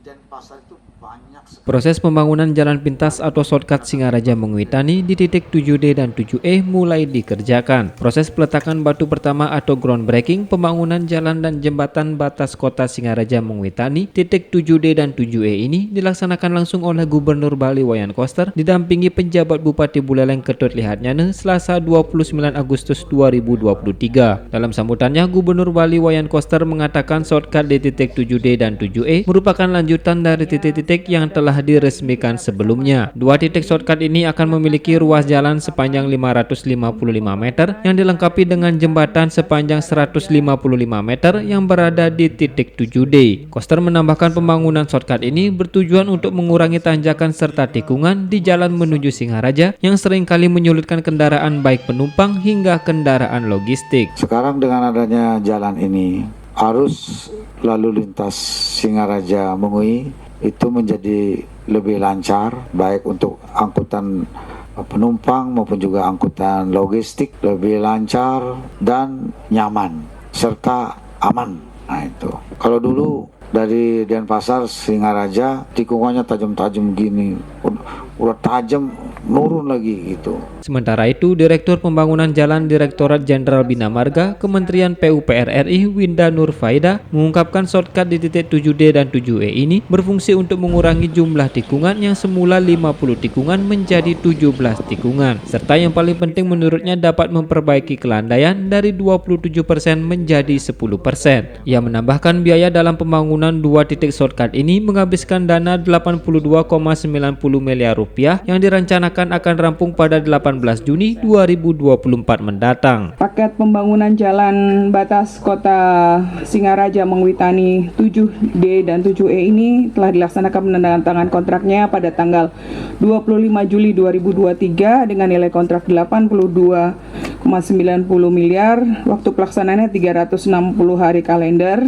Denpasar itu banyak sekali. Proses pembangunan jalan pintas atau shortcut Singaraja Mengwitani di titik 7D dan 7E mulai dikerjakan. Proses peletakan batu pertama atau groundbreaking pembangunan jalan dan jembatan batas kota Singaraja Mengwitani titik 7D dan 7E ini dilaksanakan langsung oleh Gubernur Bali Wayan Koster didampingi penjabat Bupati Buleleng Ketut Lihatnyane Selasa 29 Agustus 2023. Dalam sambutannya, Gubernur Bali Wayan Koster mengatakan shortcut di titik 7D dan 7E merupakan lanjutan dari titik-titik yang telah diresmikan sebelumnya. Dua titik shortcut ini akan memiliki ruas jalan sepanjang 555 meter yang dilengkapi dengan jembatan sepanjang 155 meter yang berada di titik 7D. Koster menambahkan pembangunan shortcut ini bertujuan untuk mengurangi tanjakan serta tikungan di jalan menuju Singaraja yang seringkali menyulitkan kendaraan baik penumpang hingga kendaraan logistik. Sekarang dengan adanya jalan ini, arus lalu lintas Singaraja Mengui itu menjadi lebih lancar, baik untuk angkutan penumpang maupun juga angkutan logistik, lebih lancar dan nyaman serta aman. Nah itu. Kalau dulu dari Denpasar Singaraja tikungannya tajam-tajam gini, udah tajam nurun lagi gitu. Sementara itu, Direktur Pembangunan Jalan Direktorat Jenderal Bina Marga Kementerian PUPR RI Winda Nur Faida mengungkapkan shortcut di titik 7D dan 7E ini berfungsi untuk mengurangi jumlah tikungan yang semula 50 tikungan menjadi 17 tikungan, serta yang paling penting menurutnya dapat memperbaiki kelandaian dari 27% menjadi 10%. Ia menambahkan biaya dalam pembangunan dua titik shortcut ini menghabiskan dana 82,90 miliar rupiah yang direncanakan akan rampung pada 18 Juni 2024 mendatang. Paket pembangunan jalan batas kota Singaraja Mengwitani 7D dan 7E ini telah dilaksanakan penandatangan kontraknya pada tanggal 25 Juli 2023 dengan nilai kontrak 82,90 miliar, waktu pelaksanaannya 360 hari kalender,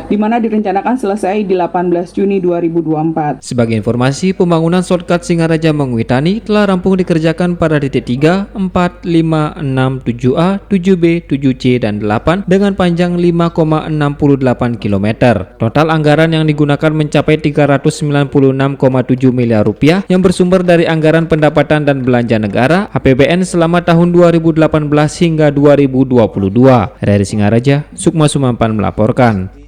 di mana direncanakan selesai di 18 Juni 2024. Sebagai informasi, pembangunan shortcut Singaraja Mengwitani telah rampung dikerjakan pada titik 3, 4, 5, 6, 7A, 7B, 7C, dan 8 dengan panjang 5,68 km. Total anggaran yang digunakan mencapai 396,7 miliar rupiah yang bersumber dari anggaran pendapatan dan belanja negara APBN selama tahun 2018 hingga 2022. Dari Singaraja, Sukma Sumampan melaporkan.